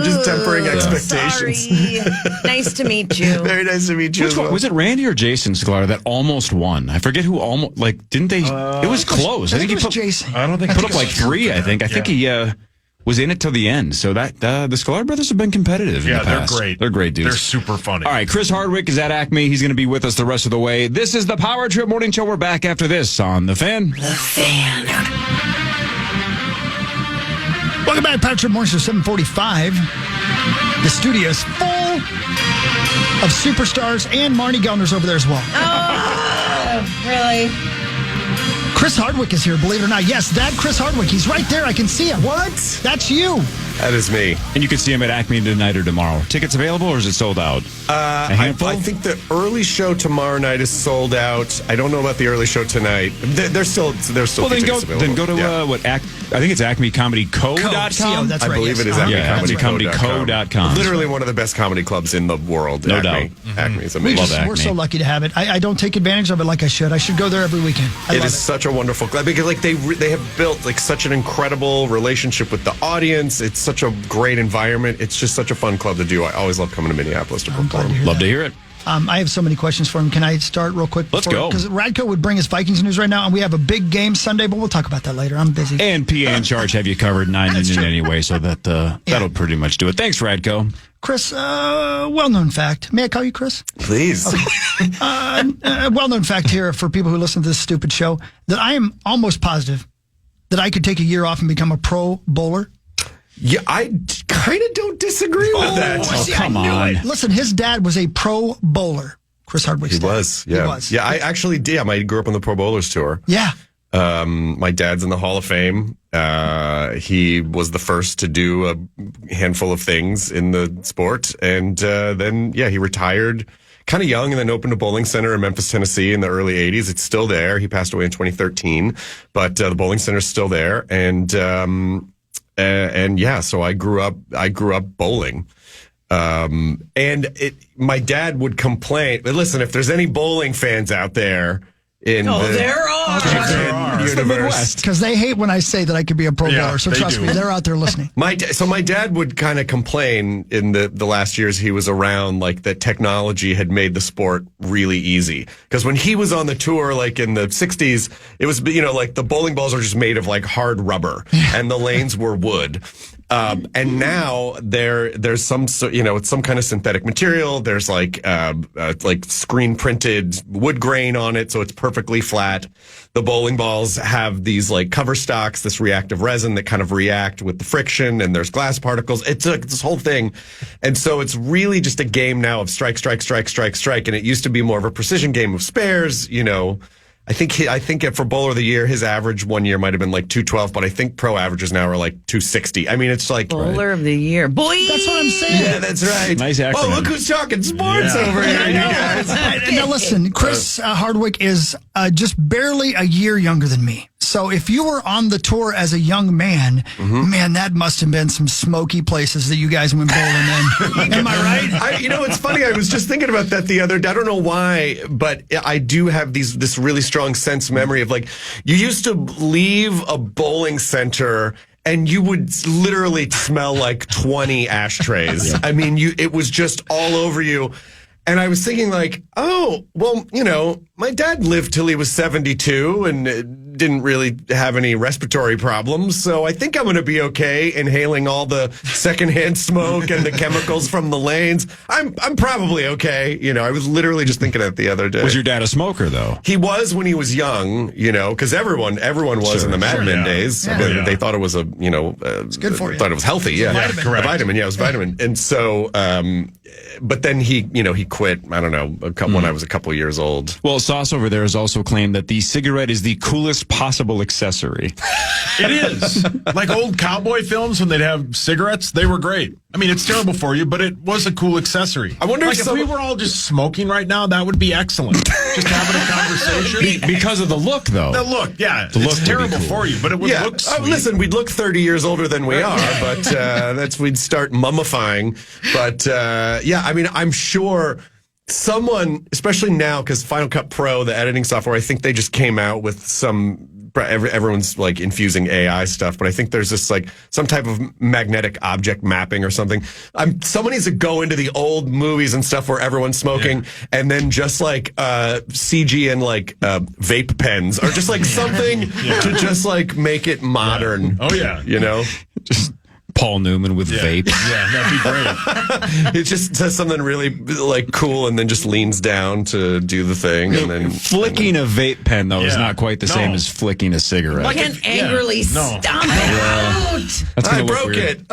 just tempering expectations. Sorry. Nice to meet you. Very nice to meet you. Which one? Was it Randy or Jason Sklar that almost won? I forget who almost, like, didn't they? It was close. I think he it was put, Jason. I don't think put up like 3, I think. I think he was in it till the end. So that the Sklar brothers have been competitive in the they're past. great. They're great dudes. They're super funny. All right, Chris Hardwick is at Acme. He's going to be with us the rest of the way. This is the Power Trip Morning Show. We're back after this on The Fan. The Fan. Welcome back, Power Trip Morning Show 745. The studio is full of superstars and Marnie Gellner's over there as well. Oh, really? Chris Hardwick is here, believe it or not. Yes, that Chris Hardwick. He's right there. I can see him. What? That's you. That is me. And you can see him at Acme tonight or tomorrow. Tickets available or is it sold out? A handful? I think the early show tomorrow night is sold out. I don't know about the early show tonight. There's still well, then go to I think it's acmecomedyco.com. That's I right. believe yes. it is acmecomedyco.com. Literally one of the best comedy clubs in the world. No Acme. doubt. Acme is amazing. We're so lucky to have it. I don't take advantage of it like I should. I should go there every weekend. I It love is such a wonderful club because like they have built like such an incredible relationship with the audience. It's such a great environment. It's just such a fun club to do. I always love coming to Minneapolis to perform. Love to hear it. I have so many questions for him. Can I start real quick? Let's go. Because Radko would bring us Vikings news right now, and we have a big game Sunday, but we'll talk about that later. I'm busy. And PA in charge have you covered 9 to noon anyway, so that'll pretty much do it. Thanks, Radko. Chris, well-known fact. May I call you Chris? Please. Well-known fact here for people who listen to this stupid show, that I am almost positive that I could take a year off and become a pro bowler. Yeah, I kind of don't disagree with that. See, come on. Listen, his dad was a pro bowler. Chris Hardwick's dad. Yeah. He was. Yeah, I actually did. I grew up on the Pro Bowlers Tour. Yeah. My dad's in the Hall of Fame. He was the first to do a handful of things in the sport. And then he retired kind of young and then opened a bowling center in Memphis, Tennessee in the early 80s. It's still there. He passed away in 2013, but the bowling center's still there. And so I grew up bowling. My dad would complain, but listen, if there's any bowling fans out there in there are universe, because they hate when I say that I could be a pro bowler. So trust me, they're out there listening. My dad would kind of complain in the last years he was around, like that technology had made the sport really easy. Because when he was on the tour, like in the 60s, it was, like the bowling balls are just made of like hard rubber and the lanes were wood. And now there's some, it's some kind of synthetic material. There's like screen printed wood grain on it. So it's perfectly flat. The bowling balls have these like cover stocks, this reactive resin that kind of react with the friction, and there's glass particles. It's this whole thing. And so it's really just a game now of strike, strike, strike, strike, strike. And it used to be more of a precision game of spares, I think for Bowler of the Year, his average one year might have been like 212, but I think pro averages now are like 260. I mean, it's like Bowler of the Year. Boy! That's what I'm saying. Yeah, that's right. Nice acronym. Oh, look who's talking sports over here, you guys. Now listen, Chris Hardwick is just barely a year younger than me. So if you were on the tour as a young man, man, that must have been some smoky places that you guys went bowling in. Am I right? It's funny. I was just thinking about that the other day. I don't know why, but I do have this really strong sense memory of like, you used to leave a bowling center and you would literally smell like 20 ashtrays. I mean, it was just all over you. And I was thinking like, oh, well, my dad lived till he was 72 and didn't really have any respiratory problems. So I think I'm going to be okay inhaling all the secondhand smoke and the chemicals from the lanes. I'm probably okay. I was literally just thinking that the other day. Was your dad a smoker though? He was when he was young, because everyone was in the Mad Men days. Yeah. I mean, they thought it was it's good for you. Thought it was healthy. Yeah, correct. A vitamin. Yeah, it was vitamin. And so, but then he quit. I don't know, when I was a couple years old. Well, Sauce over there has also claimed that the cigarette is the coolest possible accessory. It is. Like old cowboy films when they'd have cigarettes, they were great. I mean, it's terrible for you, but it was a cool accessory. I wonder if we were all just smoking right now, that would be excellent. Just having a conversation. Because of the look, though. The look, yeah. The look it's would be terrible cool. for you, but it would look sweet. Listen, we'd look 30 years older than we are, but we'd start mummifying. But I mean, I'm sure someone, especially now, because Final Cut Pro, the editing software, I think they just came out with everyone's like infusing AI stuff, but I think there's this like some type of magnetic object mapping or something. Someone needs to go into the old movies and stuff where everyone's smoking and then just like CG and like vape pens or just like something to just like make it modern. Oh yeah. Just Paul Newman with vape. Yeah, that'd be great. It just says something really like cool and then just leans down to do the thing. And then flicking a vape pen though is not quite the same as flicking a cigarette. You can't angrily stomp it out. That's I gonna look broke weird. it.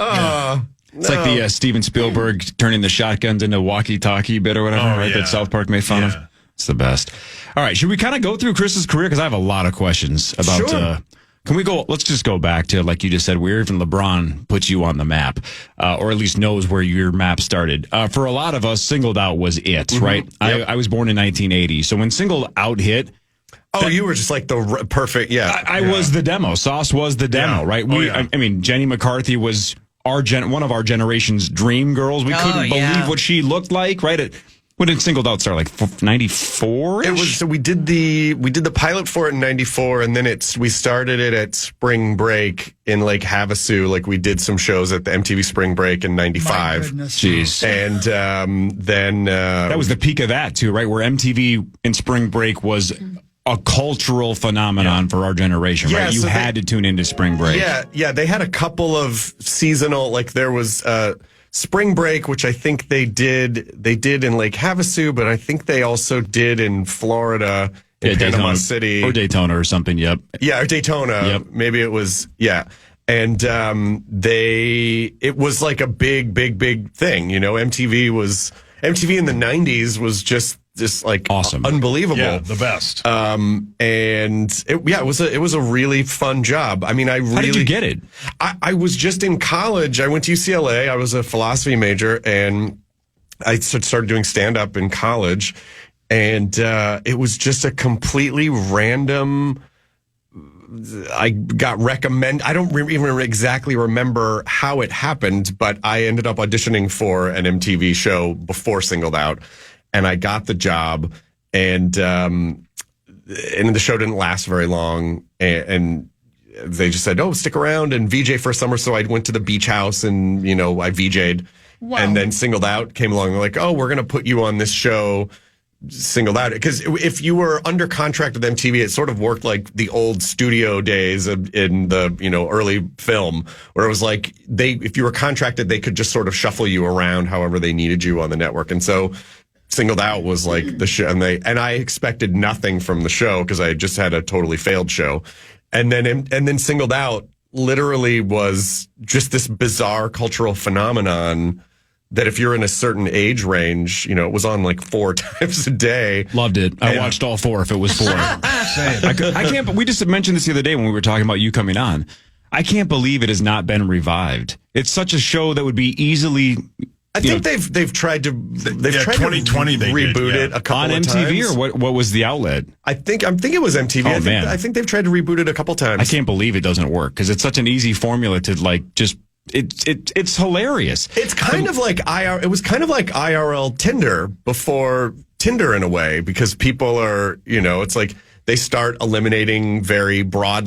It's like the Steven Spielberg turning the shotguns into walkie-talkie bit or whatever, right? That South Park made fun of. It's the best. All right, should we kind of go through Chris's career? Because I have a lot of questions about... Sure. Can we go? Let's just go back to, like you just said, where even LeBron puts you on the map, or at least knows where your map started. For a lot of us, Singled Out was it, right? Yep. I was born in 1980, so when Singled Out hit, you were just like the perfect, I was the demo. Sauce was the demo, right? I mean, Jenny McCarthy was one of our generation's dream girls. We couldn't believe what she looked like, right? When did Singled Out start? Like 94? It was. So we did the pilot for it in 94, and then we started it at spring break in Lake Havasu. Like we did some shows at the MTV Spring Break in 95. Jeez. And then that was the peak of that too, right? Where MTV in spring break was a cultural phenomenon for our generation, right? You had to tune into spring break. Yeah. They had a couple of seasonal, like there was Spring Break, which I think they did in Lake Havasu, but I think they also did in Florida, in Panama City. Or Daytona or something, yep. Yeah, or Daytona. Yep. Maybe it was, yeah. And it was like a big thing. You know, MTV in the 90s was just like awesome, unbelievable. Yeah, the best. And it was a really fun job. I mean, how did you get it? I was just in college. I went to UCLA. I was a philosophy major, and I started doing stand up in college. And it was just a completely random. I got recommended. I don't even exactly remember how it happened, but I ended up auditioning for an MTV show before Singled Out, and I got the job. And the show didn't last very long, and they just said, "Oh, stick around and VJ for a summer." So I went to the beach house, and I VJ'd, and then Singled Out came along. They're like, "Oh, we're gonna put you on this show." Singled Out, because if you were under contract with MTV, it sort of worked like the old studio days in the early film, where it was like if you were contracted, they could just sort of shuffle you around however they needed you on the network. And so Singled Out was like the show, and I expected nothing from the show because I had just had a totally failed show, and then Singled Out literally was just this bizarre cultural phenomenon that if you're in a certain age range, it was on like 4 times a day. Loved it. I watched all 4 if it was 4. I can't, but we just mentioned this the other day when we were talking about you coming on. I can't believe it has not been revived. It's such a show that would be easily. I think they've tried to. They've tried 2020 to reboot it a couple on of MTV times. or what was the outlet? I think it was MTV. Oh, man. I think they've tried to reboot it a couple times. I can't believe it doesn't work because it's such an easy formula to like just. It's hilarious. It's kind of like it was kind of like IRL Tinder before Tinder in a way, because people are, it's like they start eliminating very broad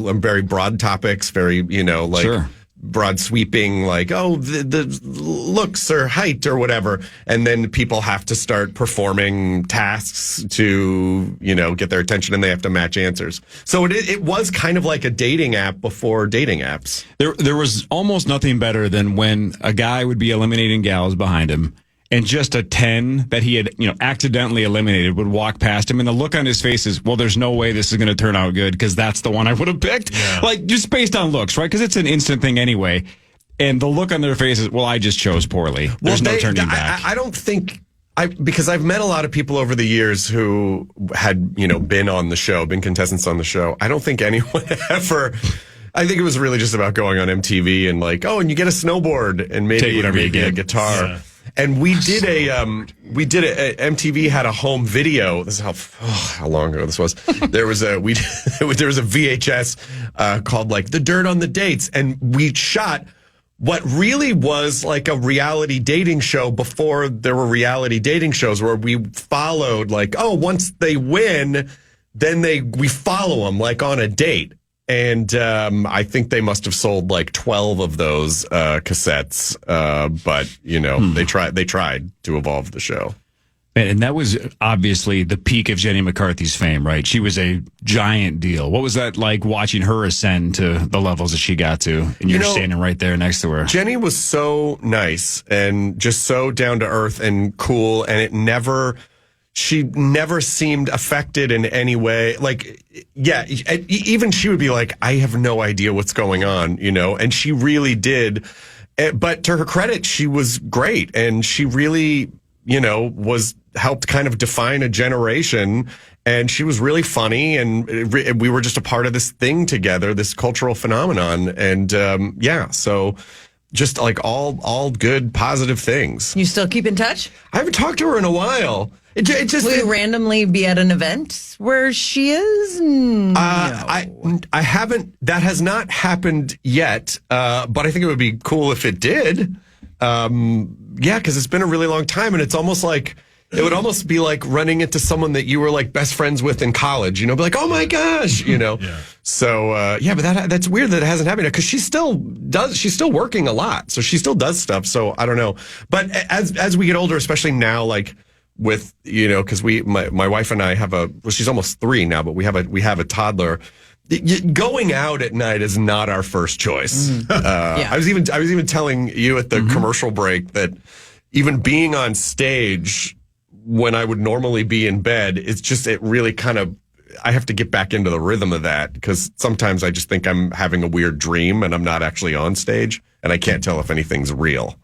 topics, very, Sure. broad sweeping, like, the looks or height or whatever. And then people have to start performing tasks to, get their attention, and they have to match answers. So it was kind of like a dating app before dating apps. There was almost nothing better than when a guy would be eliminating gals behind him, and just a 10 that he had, accidentally eliminated would walk past him, and the look on his face is, well, there's no way this is going to turn out good because that's the one I would have picked. Yeah. Like, just based on looks, right? Because it's an instant thing anyway. And the look on their face is, well, I just chose poorly. There's no turning back. I don't think... because I've met a lot of people over the years who had, been on the show, been contestants on the show. I don't think anyone ever... I think it was really just about going on MTV and like, and you get a snowboard and maybe a guitar. Yeah. And we did MTV had a home video. This is how long ago this was. There was a VHS called like The Dirt on the Dates, and we shot what really was like a reality dating show before there were reality dating shows, where we followed like, once they win, then we follow them like on a date. And I think they must have sold like 12 of those cassettes, but they tried to evolve the show. And that was obviously the peak of Jenny McCarthy's fame, right? She was a giant deal. What was that like, watching her ascend to the levels that she got to, and you're standing right there next to her? Jenny was so nice and just so down to earth and cool, and she never seemed affected in any way. Like, yeah, even she would be like, I have no idea what's going on, and she really did. But to her credit, she was great. And she really, helped kind of define a generation. And she was really funny. And we were just a part of this thing together, this cultural phenomenon. And so just like all good, positive things. You still keep in touch? I haven't talked to her in a while. Will you randomly be at an event where she is? No. I haven't. That has not happened yet. But I think it would be cool if it did. Because it's been a really long time, and it's almost like it would almost be like running into someone that you were like best friends with in college. Be like, oh my gosh, Yeah. So but that's weird that it hasn't happened yet, because she's still working a lot, so she still does stuff. So I don't know. But as we get older, especially now, like, with, because my wife and I have she's almost 3 now, but we have a toddler, going out at night is not our first choice. Yeah. I was even telling you at the commercial break that even being on stage when I would normally be in bed, it really kind of, I have to get back into the rhythm of that because sometimes I just think I'm having a weird dream and I'm not actually on stage and I can't tell if anything's real.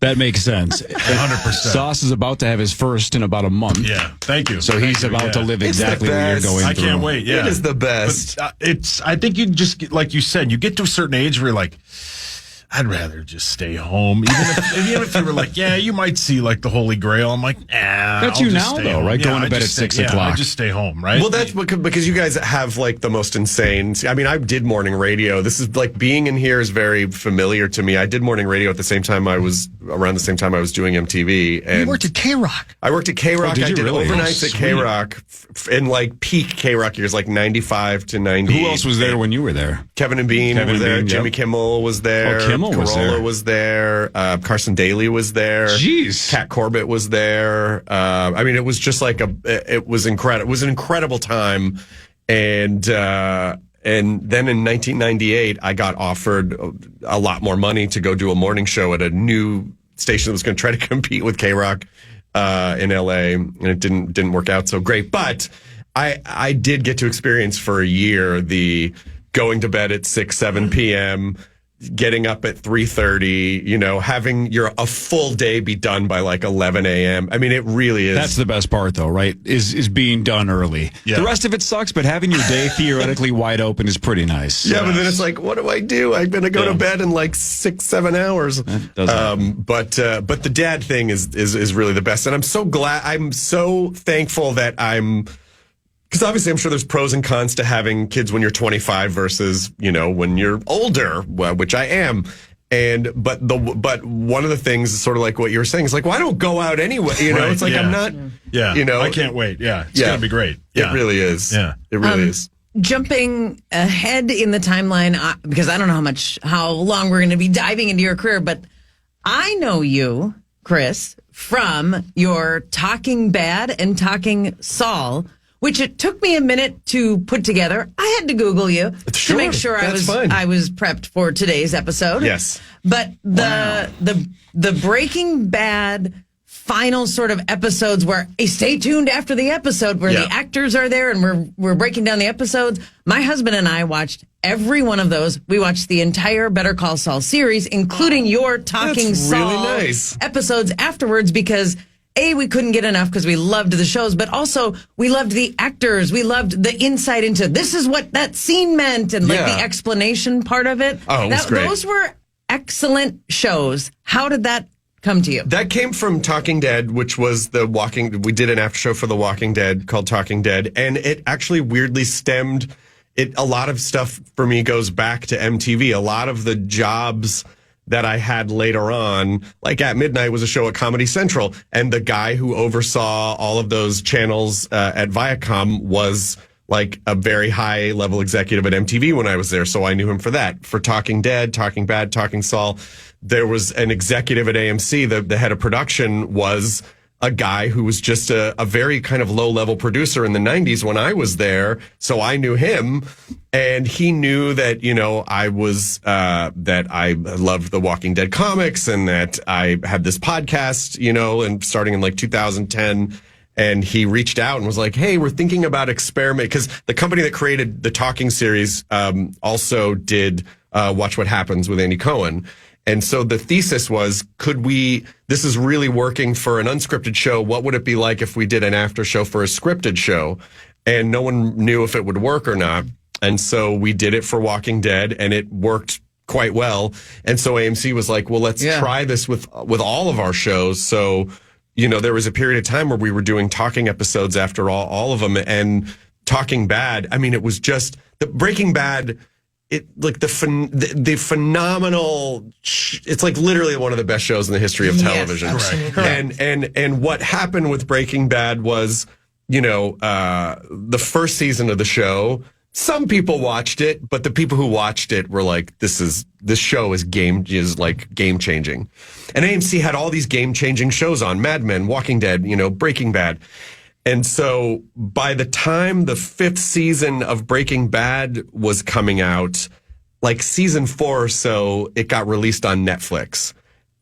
That makes sense. 100%. Sauce is about to have his first in about a month. Yeah, thank you. So he's about to live exactly what you're going I through. can't wait. Yeah, it is the best. But, I think you just, like you said, you get to a certain age where you're like, I'd rather just stay home. Even if you were like, yeah, you might see like the Holy Grail. I'm like, That's I'll you just now, stay though, home. right? Yeah, Going to I bed just at 6 stay- o'clock. I just stay home, right? Well, that's because you guys have like the most insane. I mean, I did morning radio. This is like being in here is very familiar to me. I did morning radio at the same time I was doing MTV. And You worked at K-Rock. I worked at K-Rock. did I you did really? overnights at K-Rock in like peak K-Rock years, like 95 to 90. Who else was there when you were there? Kevin and Bean Kevin was and there. Bean, Jimmy yep. Kimmel was there. Oh, Kimmel was Carolla there. was there. Carson Daly was there. Jeez. Kat Corbett was there. I mean, it was just like it was incredible. It was an incredible time. And then in 1998, I got offered a lot more money to go do a morning show at a new station that was going to try to compete with K-Rock in LA, and it didn't work out so great. But I did get to experience for a year the going to bed at 6, 7 p.m., getting up at 3:30, having a full day be done by like 11 a.m. I mean, it really is. That's the best part, though, right? Is being done early. Yeah. The rest of it sucks, but having your day theoretically wide open is pretty nice. Yeah, but then it's like, what do I do? I'm going to go to bed in like 6-7 hours. But the dad thing is really the best, and I'm so glad. I'm so thankful that because obviously I'm sure there's pros and cons to having kids when you're 25 versus when you're older, which I am. But one of the things is sort of like what you were saying is like, well, I don't go out anyway. Right, It's like yeah. I'm not. Yeah, You know, I can't wait. Yeah, it's gonna be great. Yeah. It really is. Yeah. It really is. Jumping ahead in the timeline, because I don't know how long we're going to be diving into your career, but I know you, Chris, from your Talking Bad and Talking Saul, which it took me a minute to put together. I had to Google you to make sure I was prepped for today's episode. Yes. But the Breaking Bad final sort of episodes where stay tuned after the episode where the actors are there and we're breaking down the episodes. My husband and I watched every one of those. We watched the entire Better Call Saul series, including your Talking Saul really nice. episodes afterwards because we couldn't get enough because we loved the shows, but also we loved the actors. We loved the insight into this is what that scene meant and like the explanation part of it. Oh, it was great. Those were excellent shows. How did that come to you? That came from Talking Dead, which was we did an after show for The Walking Dead called Talking Dead, and it actually weirdly stemmed a lot of stuff for me goes back to MTV. A lot of the jobs that I had later on, like At Midnight was a show at Comedy Central, and the guy who oversaw all of those channels at Viacom was like a very high level executive at MTV when I was there, so I knew him for that. For Talking Dead, Talking Bad, Talking Saul, there was an executive at AMC, the head of production was a guy who was just a very kind of low-level producer in the 90s when I was there, so I knew him, and he knew that, I was, that I loved the Walking Dead comics, and that I had this podcast, and starting in like 2010, and he reached out and was like, hey, we're thinking about experiment, because the company that created the Talking series also did Watch What Happens with Andy Cohen. And so the thesis was, this is really working for an unscripted show. What would it be like if we did an after show for a scripted show? And no one knew if it would work or not. And so we did it for Walking Dead, and it worked quite well. And so AMC was like, well, let's try this with all of our shows. So, there was a period of time where we were doing talking episodes after all of them, and Talking Bad. I mean, it was just the Breaking Bad. The phenomenal, it's like literally one of the best shows in the history of television. Yes, and what happened with Breaking Bad was, the first season of the show, some people watched it, but the people who watched it were like, this show is game changing. And AMC had all these game changing shows on, Mad Men, Walking Dead, Breaking Bad. And so by the time the 5th season of Breaking Bad was coming out, like season 4 or so, it got released on Netflix.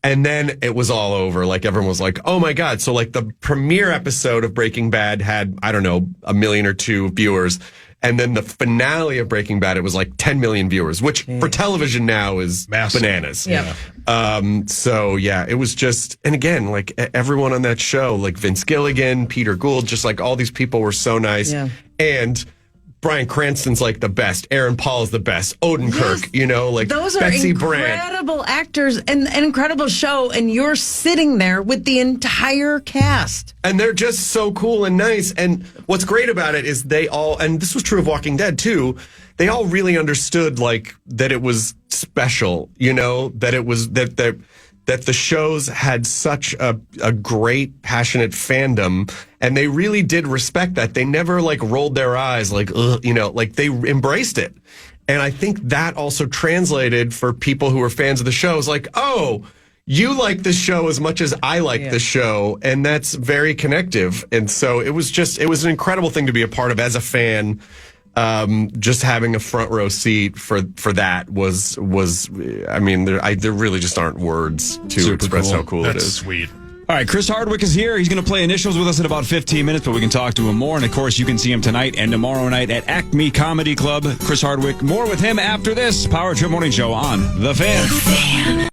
And then it was all over. Like everyone was like, oh my God. So like the premiere episode of Breaking Bad had, I don't know, 1 million or 2 viewers. And then the finale of Breaking Bad, it was like 10 million viewers, which for television now is massive. Bananas. Yeah. So yeah, it was just, and again, like everyone on that show, like Vince Gilligan, Peter Gould, just like all these people were so nice. Yeah. And Bryan Cranston's like the best. Aaron Paul is the best. Odenkirk, you know, like those are Betsy Brandt. incredible actors and an incredible show. And you're sitting there with the entire cast. And they're just so cool and nice. And what's great about it is they all, and this was true of Walking Dead too, they all really understood like that it was special, you know, that it was that the shows had such a great, passionate fandom, and they really did respect that. They never like rolled their eyes like, ugh, you know, like they embraced it. And I think that also translated for people who were fans of the shows, like, oh, you like this show as much as I like the show, and that's very connective. And so it was an incredible thing to be a part of as a fan. Just having a front row seat for that was I mean, there really just aren't words to express how cool it is. Sweet. All right, Chris Hardwick is here. He's going to play initials with us in about 15 minutes, but we can talk to him more. And, of course, you can see him tonight and tomorrow night at Acme Comedy Club. Chris Hardwick, more with him after this Power Trip Morning Show on The Fan.